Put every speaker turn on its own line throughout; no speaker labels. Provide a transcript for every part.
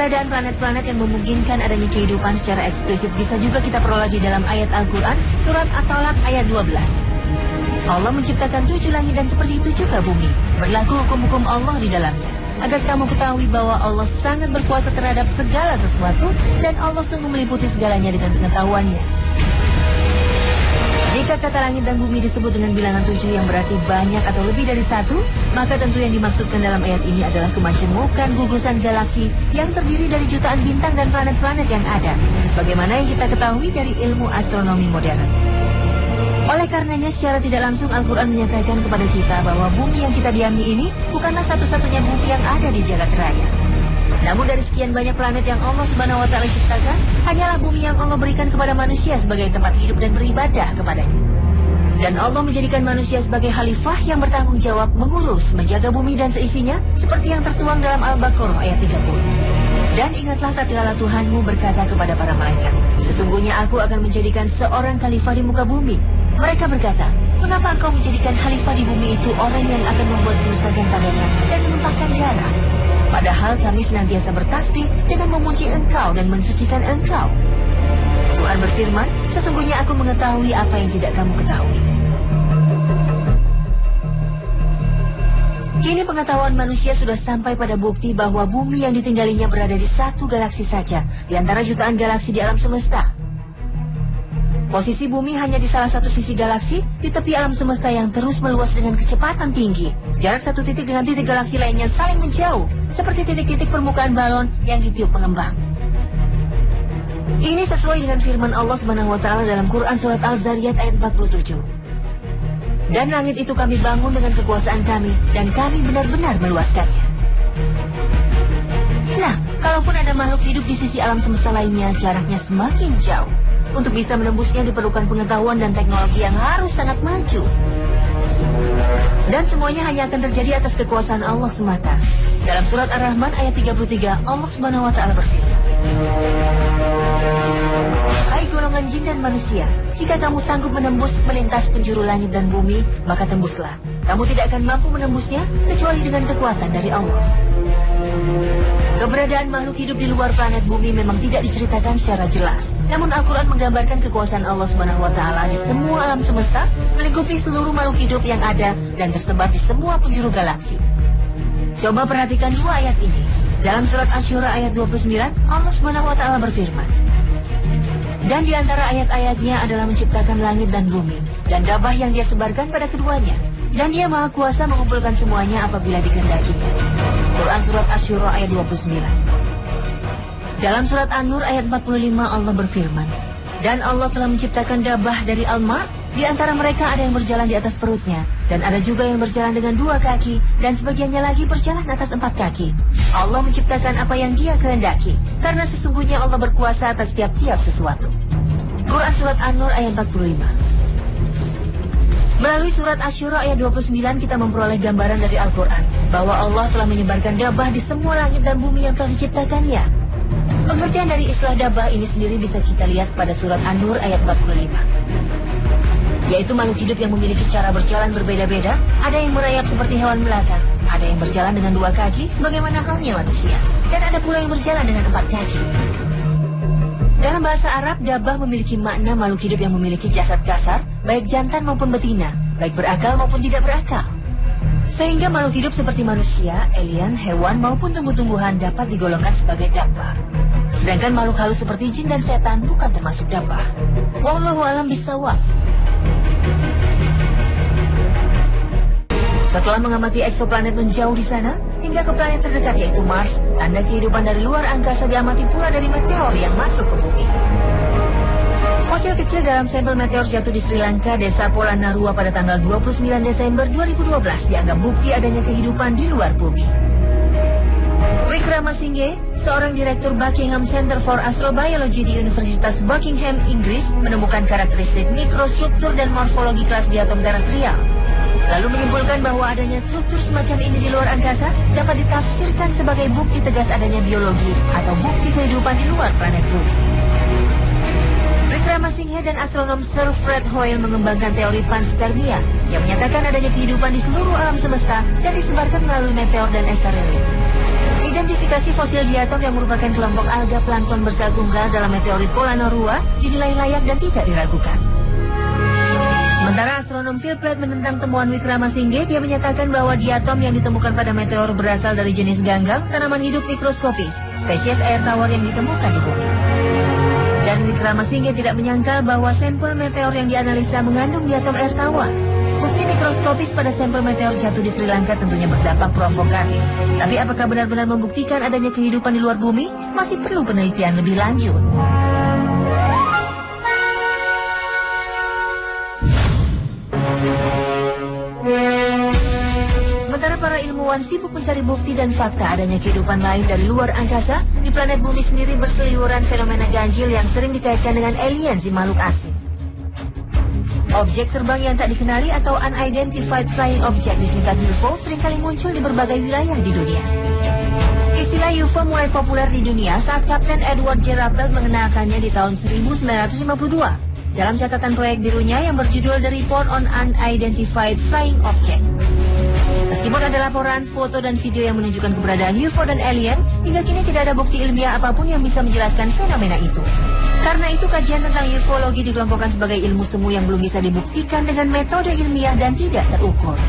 Keberadaan planet-planet yang memungkinkan adanya kehidupan secara eksplisit bisa juga kita peroleh di dalam ayat Al-Quran, surat At-Talaq ayat 12. Allah menciptakan 7 langit dan seperti itu juga bumi. Berlaku hukum-hukum Allah di dalamnya. Agar kamu ketahui bahwa Allah sangat berkuasa terhadap segala sesuatu dan Allah sungguh meliputi segalanya dengan pengetahuannya. Jika kata langit dan bumi disebut dengan bilangan 7 yang berarti banyak atau lebih dari 1, maka tentu yang dimaksudkan dalam ayat ini adalah kemajemukan gugusan galaksi yang terdiri dari jutaan bintang dan planet-planet yang ada, sebagaimana yang kita ketahui dari ilmu astronomi modern. Oleh karenanya, secara tidak langsung Al-Quran menyatakan kepada kita bahwa bumi yang kita diami ini bukanlah satu-satunya bumi yang ada di jagat raya. Namun dari sekian banyak planet yang Allah Subhanahu wa Ta'ala ciptakan, hanyalah bumi yang Allah berikan kepada manusia sebagai tempat hidup dan beribadah kepadanya. Dan Allah menjadikan manusia sebagai khalifah yang bertanggung jawab mengurus, menjaga bumi dan seisinya, seperti yang tertuang dalam Al-Baqarah ayat 30. Dan ingatlah tatkala Tuhanmu berkata kepada para malaikat, sesungguhnya aku akan menjadikan seorang khalifah di muka bumi. Mereka berkata, mengapa engkau menjadikan khalifah di bumi itu orang yang akan membuat kerusakan padanya dan menumpahkan darah? Padahal kami senantiasa bertasbih dengan memuji engkau dan mensucikan engkau. Tuhan berfirman, sesungguhnya aku mengetahui apa yang tidak kamu ketahui. Kini pengetahuan manusia sudah sampai pada bukti bahwa bumi yang ditinggalinya berada di satu galaksi saja, di antara jutaan galaksi di alam semesta. Posisi bumi hanya di salah satu sisi galaksi, di tepi alam semesta yang terus meluas dengan kecepatan tinggi. Jarak satu titik dengan titik galaksi lainnya saling menjauh, seperti titik-titik permukaan balon yang ditiup pengembang. Ini sesuai dengan firman Allah Subhanahu wa Ta'ala dalam Quran surat Al-Zariyat ayat 47. Dan langit itu kami bangun dengan kekuasaan kami, dan kami benar-benar meluaskannya. Nah, kalaupun ada makhluk hidup di sisi alam semesta lainnya, jaraknya semakin jauh. Untuk bisa menembusnya diperlukan pengetahuan dan teknologi yang harus sangat maju. Dan semuanya hanya akan terjadi atas kekuasaan Allah semata. Dalam surat Ar-Rahman ayat 33, Allah Subhanahu wa Ta'ala berfirman, hai golongan jin dan manusia, jika kamu sanggup menembus melintas penjuru langit dan bumi, maka tembuslah. Kamu tidak akan mampu menembusnya kecuali dengan kekuatan dari Allah. Keberadaan makhluk hidup di luar planet bumi memang tidak diceritakan secara jelas. Namun Al-Quran menggambarkan kekuasaan Allah Subhanahu wa Ta'ala di semua alam semesta, melingkupi seluruh makhluk hidup yang ada dan tersebar di semua penjuru galaksi. Coba perhatikan dua ayat ini. Dalam surat Asy-Syura ayat 29, Allah Subhanahu wa Ta'ala berfirman, dan di antara ayat-ayatnya adalah menciptakan langit dan bumi, dan gabah yang dia sebarkan pada keduanya. Dan dia maha kuasa mengumpulkan semuanya apabila dikehendakinya. Quran surat Asy-Syura ayat 29. Dalam surat An-Nur ayat 45 Allah berfirman, dan Allah telah menciptakan dabah dari alma, di antara mereka ada yang berjalan di atas perutnya, dan ada juga yang berjalan dengan 2 kaki, dan sebagiannya lagi berjalan atas 4 kaki. Allah menciptakan apa yang dia kehendaki, karena sesungguhnya Allah berkuasa atas tiap-tiap sesuatu. Quran surat An-Nur ayat 45. Melalui surat Asy-Syura ayat 29 kita memperoleh gambaran dari Al-Quran bahwa Allah telah menyebarkan dabah di semua langit dan bumi yang telah diciptakannya. Pengertian dari istilah dabah ini sendiri bisa kita lihat pada surat An-Nur ayat 45. Yaitu makhluk hidup yang memiliki cara berjalan berbeda-beda, ada yang merayap seperti hewan melata, ada yang berjalan dengan 2 kaki sebagaimana halnya manusia, dan ada pula yang berjalan dengan 4 kaki. Dalam bahasa Arab, dabah memiliki makna makhluk hidup yang memiliki jasad kasar, baik jantan maupun betina, baik berakal maupun tidak berakal. Sehingga makhluk hidup seperti manusia, alien, hewan maupun tumbuh-tumbuhan dapat digolongkan sebagai dabah. Sedangkan makhluk halus seperti jin dan setan bukan termasuk dabah. Wallahu a'lam bishawab. Setelah mengamati eksoplanet menjauh di sana, hingga ke planet terdekat yaitu Mars, tanda kehidupan dari luar angkasa diamati pula dari meteor yang masuk ke bumi. Fosil kecil dalam sampel meteor jatuh di Sri Lanka, desa Polonnaruwa pada tanggal 29 Desember 2012 dianggap bukti adanya kehidupan di luar bumi. Wickramasinghe, seorang direktur Buckingham Center for Astrobiology di Universitas Buckingham, Inggris, menemukan karakteristik mikrostruktur dan morfologi kelas di atom terestrial. Lalu menyimpulkan bahwa adanya struktur semacam ini di luar angkasa dapat ditafsirkan sebagai bukti tegas adanya biologi atau bukti kehidupan di luar planet bumi. Wickramasinghe dan astronom Sir Fred Hoyle mengembangkan teori panspermia yang menyatakan adanya kehidupan di seluruh alam semesta dan disebarkan melalui meteor dan asteroid. Identifikasi fosil diatom yang merupakan kelompok alga plankton bersel tunggal dalam meteorit Polanaroa dinilai layak dan tidak diragukan. Sementara astronom Phil Platt menentang temuan Wickramasinghe, dia menyatakan bahwa diatom yang ditemukan pada meteor berasal dari jenis ganggang, tanaman hidup mikroskopis, spesies air tawar yang ditemukan di bumi. Dan Wickramasinghe tidak menyangkal bahwa sampel meteor yang dianalisa mengandung diatom air tawar. Bukti mikroskopis pada sampel meteor jatuh di Sri Lanka tentunya berdampak provokatif. Tapi apakah benar-benar membuktikan adanya kehidupan di luar bumi? Masih perlu penelitian lebih lanjut. Sementara para ilmuwan sibuk mencari bukti dan fakta adanya kehidupan lain dari luar angkasa, di planet bumi sendiri berseliweran fenomena ganjil yang sering dikaitkan dengan alien si makhluk asing. Objek terbang yang tak dikenali atau unidentified flying object disingkat UFO seringkali muncul di berbagai wilayah di dunia. Istilah UFO mulai populer di dunia saat Kapten Edward J. Rappel mengenalkannya di tahun 1952 dalam catatan proyek birunya yang berjudul The Report on Unidentified Flying Object. Meskipun ada laporan, foto, dan video yang menunjukkan keberadaan UFO dan alien, hingga kini tidak ada bukti ilmiah apapun yang bisa menjelaskan fenomena itu. Karena itu, kajian tentang ufologi dikelompokkan sebagai ilmu semu yang belum bisa dibuktikan dengan metode ilmiah dan tidak terukur.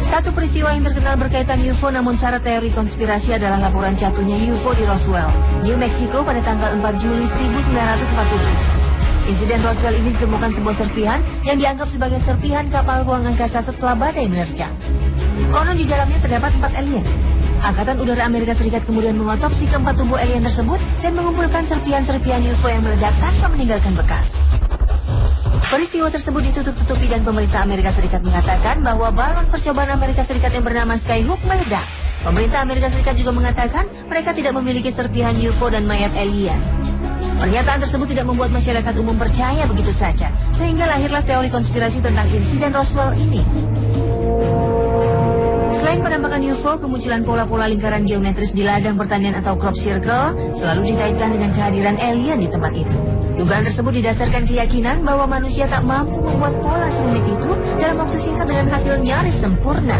Satu peristiwa yang terkenal berkaitan UFO namun syarat teori konspirasi adalah laporan jatuhnya UFO di Roswell, New Mexico pada tanggal 4 Juli 1947. Insiden Roswell ini ditemukan sebuah serpihan yang dianggap sebagai serpihan kapal ruang angkasa setelah badai menerjang. Konon di dalamnya terdapat 4 alien. Angkatan Udara Amerika Serikat kemudian mengotopsi keempat tubuh alien tersebut dan mengumpulkan serpihan-serpihan UFO yang meledak tanpa meninggalkan bekas. Peristiwa tersebut ditutup-tutupi dan pemerintah Amerika Serikat mengatakan bahwa balon percobaan Amerika Serikat yang bernama Skyhook meledak. Pemerintah Amerika Serikat juga mengatakan mereka tidak memiliki serpihan UFO dan mayat alien. Pernyataan tersebut tidak membuat masyarakat umum percaya begitu saja, sehingga lahirlah teori konspirasi tentang insiden Roswell ini. Selain penampakan UFO, kemunculan pola-pola lingkaran geometris di ladang pertanian atau crop circle selalu dikaitkan dengan kehadiran alien di tempat itu. Dugaan tersebut didasarkan keyakinan bahwa manusia tak mampu membuat pola serumit itu dalam waktu singkat dengan hasil nyaris sempurna.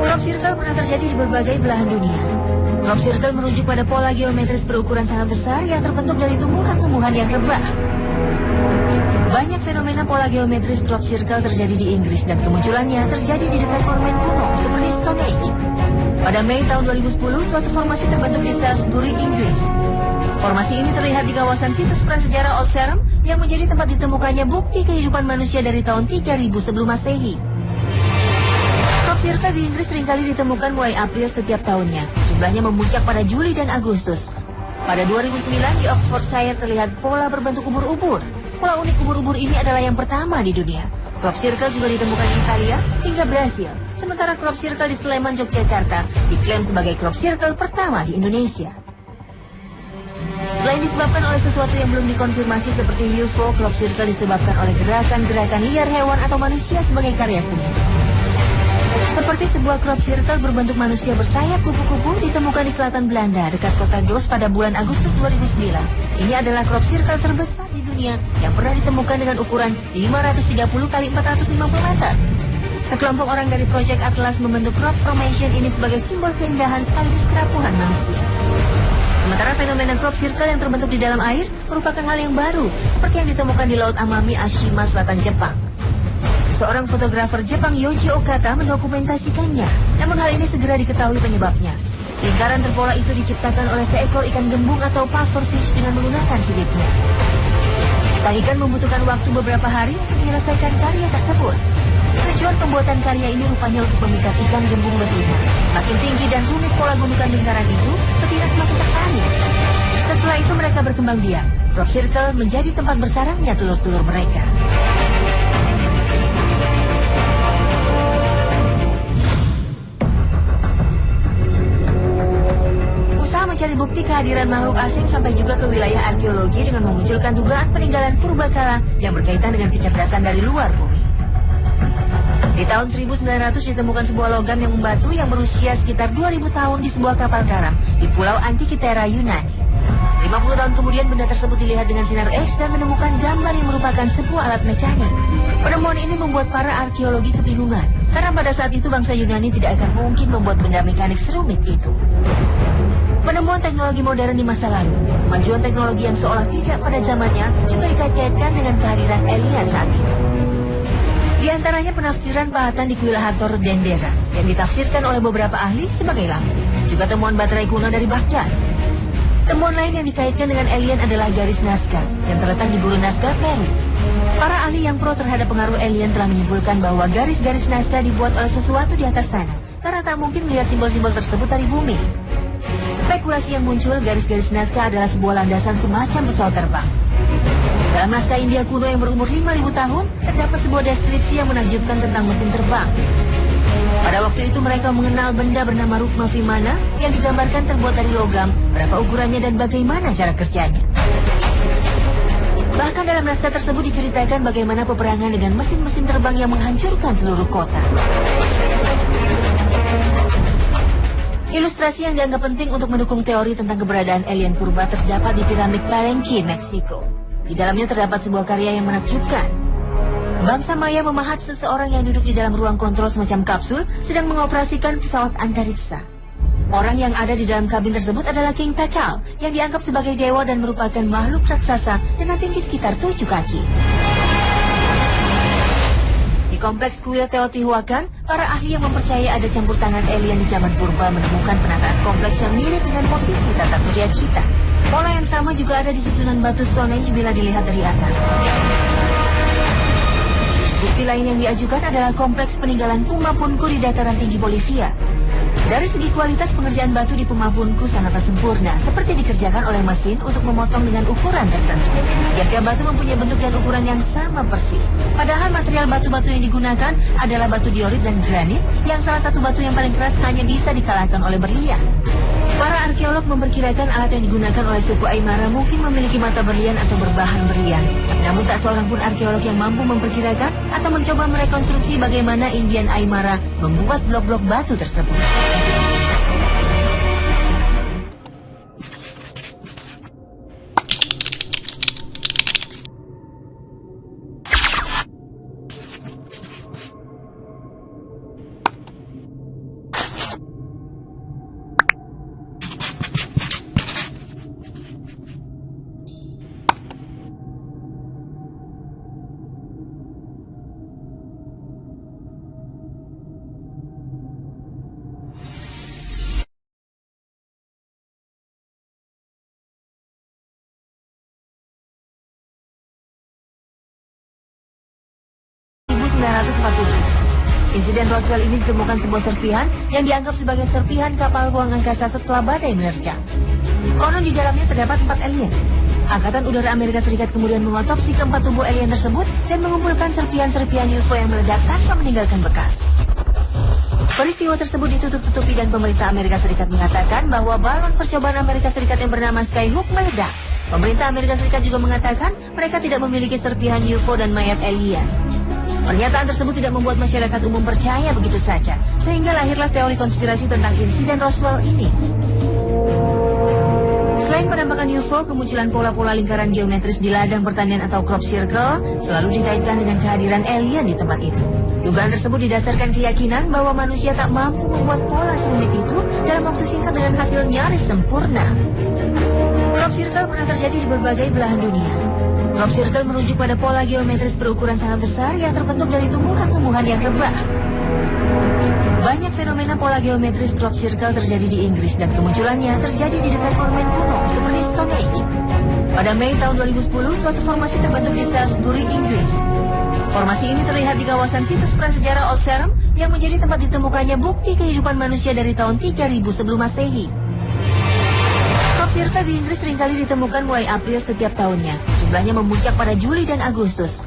Crop circle pernah terjadi di berbagai belahan dunia. Crop circle merujuk pada pola geometris berukuran sangat besar yang terbentuk dari tumbuhan-tumbuhan yang rebah. Banyak fenomena pola geometris crop circle terjadi di Inggris dan kemunculannya terjadi di dekat monumen kuno seperti Stone Age. Pada Mei tahun 2010, suatu formasi terbentuk di Salisbury, Inggris. Formasi ini terlihat di kawasan situs prasejarah Old Sarum yang menjadi tempat ditemukannya bukti kehidupan manusia dari tahun 3000 sebelum Masehi. Crop circle di Inggris seringkali ditemukan mulai April setiap tahunnya. Jumlahnya memuncak pada Juli dan Agustus. Pada 2009 di Oxfordshire terlihat pola berbentuk ubur-ubur. Pola unik ubur-ubur ini adalah yang pertama di dunia. Crop circle juga ditemukan di Italia hingga Brasil. Sementara crop circle di Sleman, Yogyakarta diklaim sebagai crop circle pertama di Indonesia. Selain disebabkan oleh sesuatu yang belum dikonfirmasi seperti UFO, crop circle disebabkan oleh gerakan-gerakan liar hewan atau manusia sebagai karya seni. Seperti sebuah crop circle berbentuk manusia bersayap kupu-kupu ditemukan di selatan Belanda dekat kota Goes pada bulan Agustus 2009. Ini adalah crop circle terbesar di dunia yang pernah ditemukan dengan ukuran 530 x 450 meter. Sekelompok orang dari Project Atlas membentuk crop formation ini sebagai simbol keindahan sekaligus kerapuhan manusia. Sementara fenomena crop circle yang terbentuk di dalam air merupakan hal yang baru, seperti yang ditemukan di Laut Amami, Ashima, selatan Jepang. Seorang fotografer Jepang, Yoji Okata, mendokumentasikannya. Namun hal ini segera diketahui penyebabnya. Lingkaran terpola itu diciptakan oleh seekor ikan gembung atau pufferfish dengan menggunakan siripnya. Sang ikan membutuhkan waktu beberapa hari untuk menyelesaikan karya tersebut. Tujuan pembuatan karya ini rupanya untuk memikat ikan gembung betina. Semakin tinggi dan rumit pola gundukan lingkaran itu, betina semakin tertarik. Setelah itu mereka berkembang biak. Crop circle menjadi tempat bersarangnya telur-telur mereka. Mencari bukti kehadiran makhluk asing sampai juga ke wilayah arkeologi dengan memunculkan dugaan peninggalan purbakala yang berkaitan dengan kecerdasan dari luar bumi. Di tahun 1900 ditemukan sebuah logam yang membatu yang berusia sekitar 2000 tahun di sebuah kapal karam di Pulau Antikythera, Yunani. 50 tahun kemudian benda tersebut dilihat dengan sinar X dan menemukan gambar yang merupakan sebuah alat mekanik. Penemuan ini membuat para arkeologi kebingungan, karena pada saat itu bangsa Yunani tidak akan mungkin membuat benda mekanik serumit itu. Penemuan teknologi modern di masa lalu, kemajuan teknologi yang seolah tidak pada zamannya juga dikait-kaitkan dengan kehadiran alien saat itu. Di antaranya penafsiran pahatan di kuil Hathor Dendera yang ditafsirkan oleh beberapa ahli sebagai lampu, juga temuan baterai kuno dari Baghdad. Temuan lain yang dikaitkan dengan alien adalah garis Nazca yang terletak di gurun Nazca, Peru. Para ahli yang pro terhadap pengaruh alien telah menyimpulkan bahwa garis-garis Nazca dibuat oleh sesuatu di atas sana, karena tak mungkin melihat simbol-simbol tersebut dari bumi. Spekulasi yang muncul, garis-garis Nazca adalah sebuah landasan semacam pesawat terbang. Dalam naskah India kuno yang berumur 5.000 tahun, terdapat sebuah deskripsi yang menakjubkan tentang mesin terbang. Pada waktu itu mereka mengenal benda bernama Rukma Vimana yang digambarkan terbuat dari logam, berapa ukurannya dan bagaimana cara kerjanya. Bahkan dalam naskah tersebut diceritakan bagaimana peperangan dengan mesin-mesin terbang yang menghancurkan seluruh kota. Ilustrasi yang dianggap penting untuk mendukung teori tentang keberadaan alien purba terdapat di piramid Palenque, Meksiko. Di dalamnya terdapat sebuah karya yang menakjubkan. Bangsa Maya memahat seseorang yang duduk di dalam ruang kontrol semacam kapsul sedang mengoperasikan pesawat antariksa. Orang yang ada di dalam kabin tersebut adalah King Pakal yang dianggap sebagai dewa dan merupakan makhluk raksasa dengan tinggi sekitar 7 kaki. Di kompleks kuil Teotihuacan, para ahli yang mempercayai ada campur tangan alien di zaman purba menemukan penataan kompleks yang mirip dengan posisi tata surya kita. Pola yang sama juga ada di susunan batu Stonehenge bila dilihat dari atas. Bukti lain yang diajukan adalah kompleks peninggalan Pumapunku di dataran tinggi Bolivia. Dari segi kualitas pengerjaan batu di Pumapunku sangatlah sempurna, seperti dikerjakan oleh mesin untuk memotong dengan ukuran tertentu. Tiap-tiap batu mempunyai bentuk dan ukuran yang sama persis. Padahal material batu-batu yang digunakan adalah batu diorit dan granit, yang salah satu batu yang paling keras hanya bisa dikalahkan oleh berlian. Para arkeolog memperkirakan alat yang digunakan oleh suku Aymara mungkin memiliki mata berlian atau berbahan berlian. Namun tak seorang pun arkeolog yang mampu memperkirakan atau mencoba merekonstruksi bagaimana Indian Aymara membuat blok-blok batu tersebut. Insiden Roswell ini ditemukan sebuah serpihan yang dianggap sebagai serpihan kapal ruang angkasa setelah badai menerjang. Konon di dalamnya terdapat 4 alien. Angkatan Udara Amerika Serikat kemudian mengotopsi keempat tubuh alien tersebut dan mengumpulkan serpihan-serpihan UFO yang meledak tanpa meninggalkan bekas. Peristiwa tersebut ditutup-tutupi dan pemerintah Amerika Serikat mengatakan bahwa balon percobaan Amerika Serikat yang bernama Skyhook meledak. Pemerintah Amerika Serikat juga mengatakan mereka tidak memiliki serpihan UFO dan mayat alien. Pernyataan tersebut tidak membuat masyarakat umum percaya begitu saja, sehingga lahirlah teori konspirasi tentang insiden Roswell ini. Selain penampakan UFO, kemunculan pola-pola lingkaran geometris di ladang pertanian atau crop circle selalu dikaitkan dengan kehadiran alien di tempat itu. Dugaan tersebut didasarkan keyakinan bahwa manusia tak mampu membuat pola serumit itu dalam waktu singkat dengan hasil nyaris sempurna. Crop circle pernah terjadi di berbagai belahan dunia. Crop circle merujuk pada pola geometris berukuran sangat besar yang terbentuk dari tumbuhan-tumbuhan yang rebah. Banyak fenomena pola geometris crop circle terjadi di Inggris dan kemunculannya terjadi di dekat monumen kuno seperti Stonehenge. Pada Mei tahun 2010, suatu formasi terbentuk di Salisbury, Inggris. Formasi ini terlihat di kawasan situs prasejarah Old Sarum yang menjadi tempat ditemukannya bukti kehidupan manusia dari tahun 3000 sebelum Masehi. Crop circle di Inggris seringkali ditemukan mulai April setiap tahunnya. Jumlahnya memuncak pada Juli dan Agustus.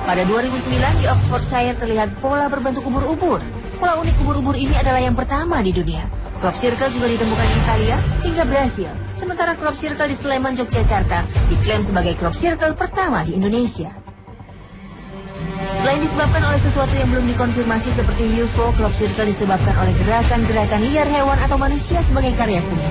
Pada 2009 di Oxfordshire terlihat pola berbentuk ubur-ubur. Pola unik ubur-ubur ini adalah yang pertama di dunia. Crop circle juga ditemukan di Italia hingga Brasil. Sementara crop circle di Sleman, Yogyakarta diklaim sebagai crop circle pertama di Indonesia. Selain disebabkan oleh sesuatu yang belum dikonfirmasi seperti UFO, crop circle disebabkan oleh gerakan-gerakan liar hewan atau manusia sebagai karya seni.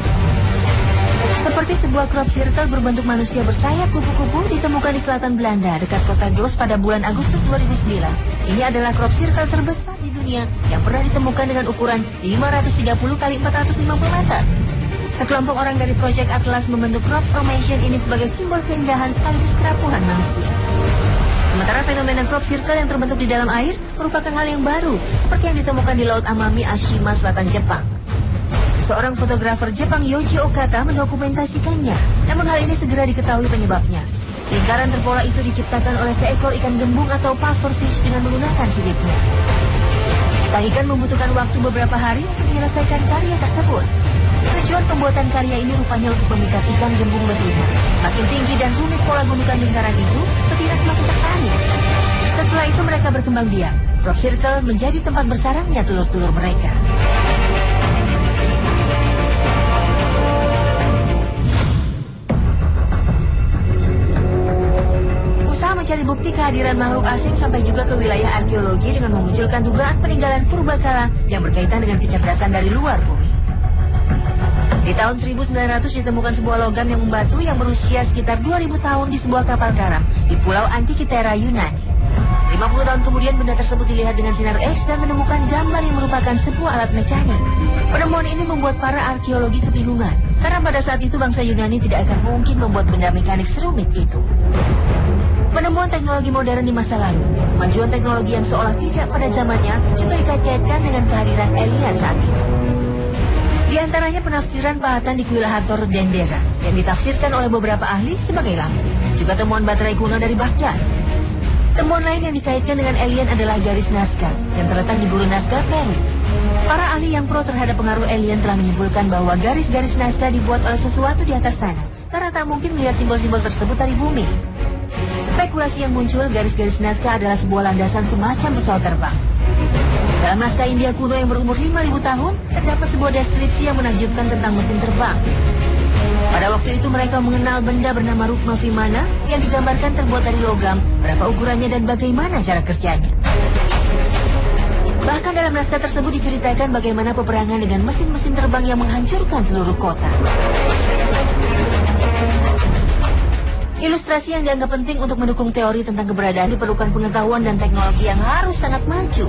Seperti sebuah crop circle berbentuk manusia bersayap kupu-kupu ditemukan di selatan Belanda dekat kota Goes pada bulan Agustus 2009. Ini adalah crop circle terbesar di dunia yang pernah ditemukan dengan ukuran 530 kali 450 meter. Sekelompok orang dari Project Atlas membentuk crop formation ini sebagai simbol keindahan sekaligus kerapuhan manusia. Sementara fenomena crop circle yang terbentuk di dalam air merupakan hal yang baru, seperti yang ditemukan di Laut Amami, Ashima, selatan Jepang. Seorang fotografer Jepang, Yoji Okata, mendokumentasikannya. Namun hal ini segera diketahui penyebabnya. Lingkaran terpola itu diciptakan oleh seekor ikan gembung atau pufferfish dengan menggunakan siripnya. Sang ikan membutuhkan waktu beberapa hari untuk menyelesaikan karya tersebut. Tujuan pembuatan karya ini rupanya untuk memikat ikan gembung betina. Semakin tinggi dan rumit pola gundukan lingkaran itu, betina semakin tertarik. Setelah itu mereka berkembang biak. Crop circle menjadi tempat bersarangnya telur-telur mereka. Mencari bukti kehadiran makhluk asing sampai juga ke wilayah arkeologi dengan memunculkan dugaan peninggalan purbakala yang berkaitan dengan kecerdasan dari luar bumi. Di tahun 1900 ditemukan sebuah logam yang membatu yang berusia sekitar 2000 tahun di sebuah kapal karam di Pulau Antikitera, Yunani. 50 tahun kemudian benda tersebut dilihat dengan sinar X dan menemukan gambar yang merupakan sebuah alat mekanik. Penemuan ini membuat para arkeologi kebingungan karena pada saat itu bangsa Yunani tidak akan mungkin membuat benda mekanik serumit itu. Penemuan teknologi modern di masa lalu, kemajuan teknologi yang seolah tidak pada zamannya juga dikait-kaitkan dengan kehadiran alien saat itu. Di antaranya penafsiran pahatan di kuil Hathor Dendera yang ditafsirkan oleh beberapa ahli sebagai lampu. Juga temuan baterai kuno dari Baghdad. Temuan lain yang dikaitkan dengan alien adalah garis naskah yang terletak di gurun naskah Peru. Para ahli yang pro terhadap pengaruh alien telah menyimpulkan bahwa garis-garis naskah dibuat oleh sesuatu di atas sana karena tak mungkin melihat simbol-simbol tersebut dari bumi. Spekulasi yang muncul, garis-garis naskah adalah sebuah landasan semacam pesawat terbang. Dalam naskah India kuno yang berumur 5.000 tahun, terdapat sebuah deskripsi yang menakjubkan tentang mesin terbang. Pada waktu itu mereka mengenal benda bernama Rukma Vimana yang digambarkan terbuat dari logam, berapa ukurannya dan bagaimana cara kerjanya. Bahkan dalam naskah tersebut diceritakan bagaimana peperangan dengan mesin-mesin terbang yang menghancurkan seluruh kota. Ilustrasi yang dianggap penting untuk mendukung teori tentang keberadaan diperlukan pengetahuan dan teknologi yang harus sangat maju.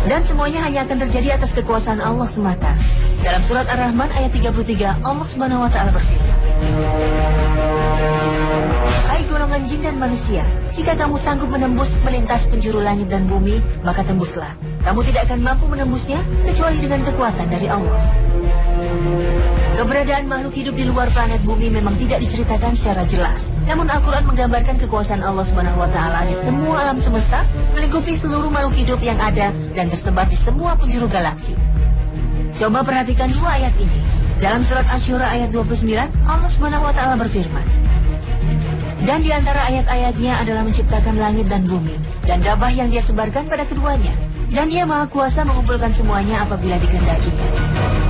Dan semuanya hanya akan terjadi atas kekuasaan Allah semata. Dalam surat Ar-Rahman ayat 33, Allah Subhanahu wa Ta'ala berfirman, "Hai golongan jin dan manusia, jika kamu sanggup menembus melintas penjuru langit dan bumi, maka tembuslah. Kamu tidak akan mampu menembusnya kecuali dengan kekuatan dari Allah." Keberadaan makhluk hidup di luar planet bumi memang tidak diceritakan secara jelas. Namun Al-Quran menggambarkan kekuasaan Allah Subhanahu wa Ta'ala di semua alam semesta, melingkupi seluruh makhluk hidup yang ada dan tersebar di semua penjuru galaksi. Coba perhatikan dua ayat ini. Dalam surat Asy-Syura ayat 29, Allah Subhanahu wa Ta'ala berfirman, "Dan di antara ayat-ayatnya adalah menciptakan langit dan bumi, dan dabah yang dia sebarkan pada keduanya. Dan dia maha kuasa mengumpulkan semuanya apabila dikehendakinya."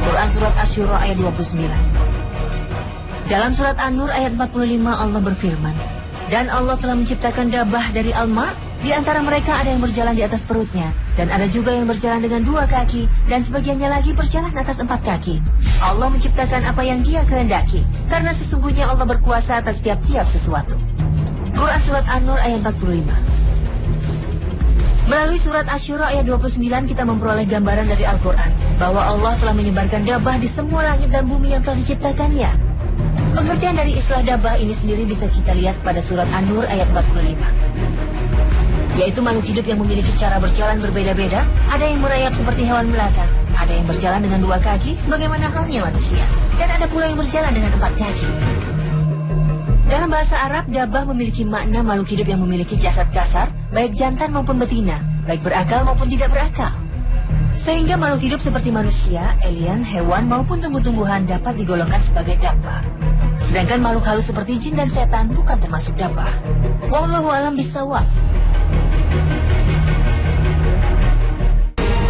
Quran surat Asy-Syura ayat 29. Dalam surat An-Nur ayat 45 Allah berfirman, "Dan Allah telah menciptakan dabah dari al-mar, di antara mereka ada yang berjalan di atas perutnya, dan ada juga yang berjalan dengan 2 kaki, dan sebagiannya lagi berjalan atas 4 kaki. Allah menciptakan apa yang dia kehendaki, karena sesungguhnya Allah berkuasa atas tiap-tiap sesuatu." Quran surat An-Nur ayat 45. Melalui surat Asy-Syura ayat 29 kita memperoleh gambaran dari Al-Quran bahwa Allah telah menyebarkan dabah di semua langit dan bumi yang telah diciptakannya. Pengertian dari istilah dabah ini sendiri bisa kita lihat pada surat An-Nur ayat 45. Yaitu makhluk hidup yang memiliki cara berjalan berbeda-beda, ada yang merayap seperti hewan melata, ada yang berjalan dengan 2 kaki sebagaimana halnya manusia, dan ada pula yang berjalan dengan 4 kaki. Dalam bahasa Arab, dabah memiliki makna makhluk hidup yang memiliki jasad kasar, baik jantan maupun betina, baik berakal maupun tidak berakal. Sehingga makhluk hidup seperti manusia, alien, hewan maupun tumbuh-tumbuhan dapat digolongkan sebagai dabah. Sedangkan makhluk halus seperti jin dan setan bukan termasuk dabah. Wallahu a'lam bishawab.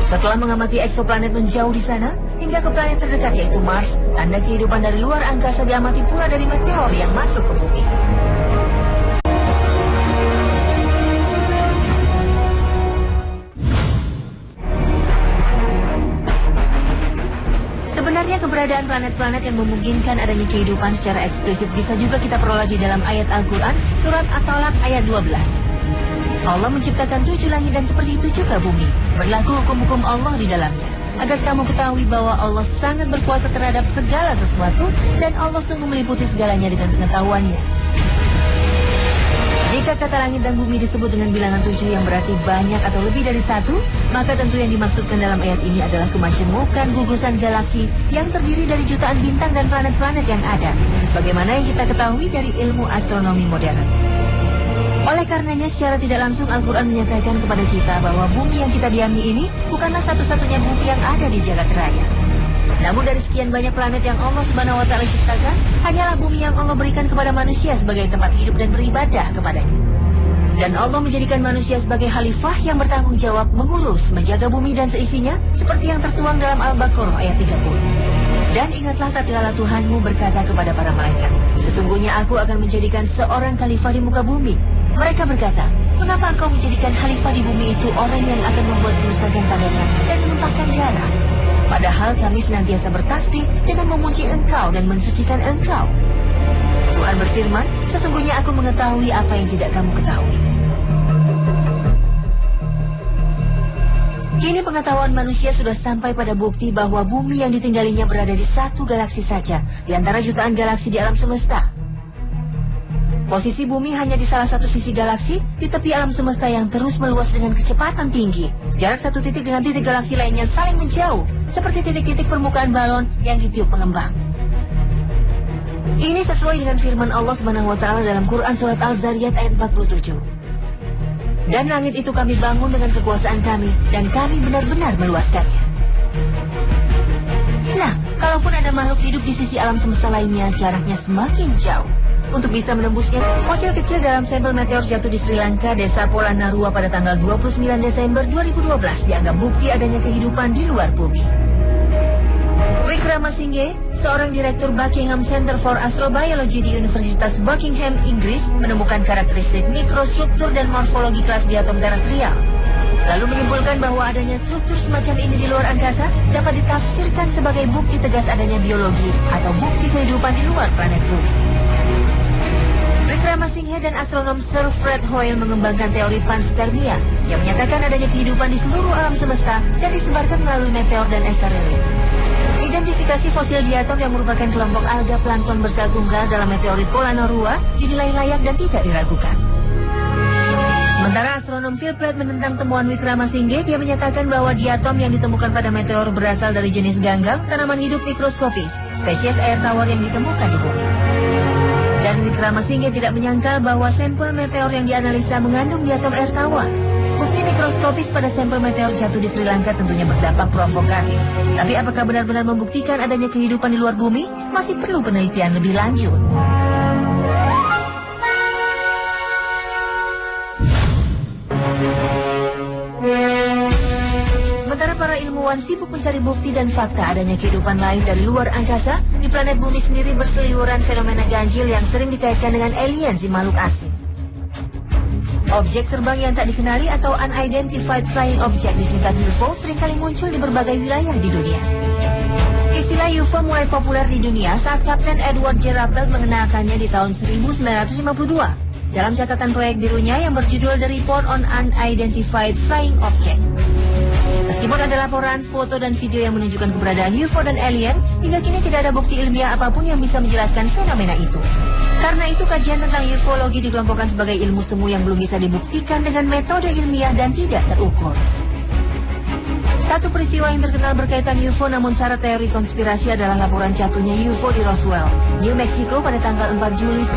Setelah mengamati eksoplanet menjauh di sana, hingga ke planet terdekat yaitu Mars, tanda kehidupan dari luar angkasa diamati pula dari meteor yang masuk ke bumi. Sebenarnya keberadaan Keberadaan planet-planet yang memungkinkan adanya kehidupan secara eksplisit bisa juga kita peroleh di dalam ayat Al-Quran, surat At-Talaq ayat 12. Allah menciptakan 7 langit dan seperti itu juga bumi. Berlaku hukum-hukum Allah di dalamnya. Agar kamu ketahui bahwa Allah sangat berkuasa terhadap segala sesuatu dan Allah sungguh meliputi segalanya dengan pengetahuannya. Jika kata langit dan bumi disebut dengan bilangan 7 yang berarti banyak atau lebih dari 1, maka tentu yang dimaksudkan dalam ayat ini adalah kemajemukan gugusan galaksi yang terdiri dari jutaan bintang dan planet-planet yang ada, sebagaimana yang kita ketahui dari ilmu astronomi modern. Oleh karenanya, secara tidak langsung Al-Quran menyatakan kepada kita bahwa bumi yang kita diami ini bukanlah satu-satunya bumi yang ada di jagat raya. Namun dari sekian banyak planet yang Allah Subhanahu wa Ta'ala ciptakan, hanyalah bumi yang Allah berikan kepada manusia sebagai tempat hidup dan beribadah kepadanya. Dan Allah menjadikan manusia sebagai khalifah yang bertanggung jawab mengurus, menjaga bumi dan seisinya, seperti yang tertuang dalam Al-Baqarah ayat 30. Dan ingatlah tatkala Tuhanmu berkata kepada para malaikat, sesungguhnya aku akan menjadikan seorang khalifah di muka bumi. Mereka berkata, mengapa engkau menjadikan khalifah di bumi itu orang yang akan membuat kerusakan padanya dan menumpahkan darah? Padahal kami senantiasa bertasbih dengan memuji engkau dan mensucikan engkau. Tuhan berfirman, sesungguhnya aku mengetahui apa yang tidak kamu ketahui. Kini pengetahuan manusia sudah sampai pada bukti bahwa bumi yang ditinggalinya berada di satu galaksi saja di antara jutaan galaksi di alam semesta. Posisi bumi hanya di salah satu sisi galaksi di tepi alam semesta yang terus meluas dengan kecepatan tinggi. Jarak satu titik dengan titik galaksi lainnya saling menjauh, seperti titik-titik permukaan balon yang ditiup pengembang. Ini sesuai dengan firman Allah Subhanahu wa Ta'ala dalam Quran surat Al-Zariyat ayat 47. Dan langit itu kami bangun dengan kekuasaan kami, dan kami benar-benar meluaskannya. Nah, kalaupun ada makhluk hidup di sisi alam semesta lainnya, jaraknya semakin jauh. Untuk bisa menembusnya, fosil kecil dalam sampel meteor jatuh di Sri Lanka, desa Polonnaruwa pada tanggal 29 Desember 2012 dianggap bukti adanya kehidupan di luar bumi. Wickramasinghe, seorang direktur Buckingham Center for Astrobiology di Universitas Buckingham, Inggris, menemukan karakteristik mikrostruktur dan morfologi kelas di atom terestrial. Lalu menyimpulkan bahwa adanya struktur semacam ini di luar angkasa dapat ditafsirkan sebagai bukti tegas adanya biologi atau bukti kehidupan di luar planet bumi. Wickramasinghe dan astronom Sir Fred Hoyle mengembangkan teori panspermia yang menyatakan adanya kehidupan di seluruh alam semesta dan disebarkan melalui meteor dan asteroid. Identifikasi fosil diatom yang merupakan kelompok alga plankton bersel tunggal dalam meteorit Polonnaruwa dinilai layak dan tidak diragukan. Sementara astronom Phil Plait menentang temuan Wickramasinghe, dia menyatakan bahwa diatom yang ditemukan pada meteor berasal dari jenis ganggang, tanaman hidup mikroskopis, spesies air tawar yang ditemukan di bumi. Dan Wickramasinghe tidak menyangkal bahwa sampel meteor yang dianalisa mengandung diatom air tawar. Bukti mikroskopis pada sampel meteor jatuh di Sri Lanka tentunya berdampak provokatif. Tapi apakah benar-benar membuktikan adanya kehidupan di luar bumi? Masih perlu penelitian lebih lanjut. Sementara para ilmuwan sibuk mencari bukti dan fakta adanya kehidupan lain dari luar angkasa, di planet bumi sendiri berseliweran fenomena ganjil yang sering dikaitkan dengan alien si makhluk asing. Objek terbang yang tak dikenali atau Unidentified Flying Object disingkat UFO seringkali muncul di berbagai wilayah di dunia. Istilah UFO mulai populer di dunia saat Kapten Edward J. Rappel mengenalkannya di tahun 1952 dalam catatan proyek birunya yang berjudul The Report on Unidentified Flying Object. Meskipun ada laporan, foto, dan video yang menunjukkan keberadaan UFO dan alien, hingga kini tidak ada bukti ilmiah apapun yang bisa menjelaskan fenomena itu. Karena itu kajian tentang ufologi dikelompokkan sebagai ilmu semu yang belum bisa dibuktikan dengan metode ilmiah dan tidak terukur. Satu peristiwa yang terkenal berkaitan UFO namun syarat teori konspirasi adalah laporan jatuhnya UFO di Roswell, New Mexico pada tanggal 4 Juli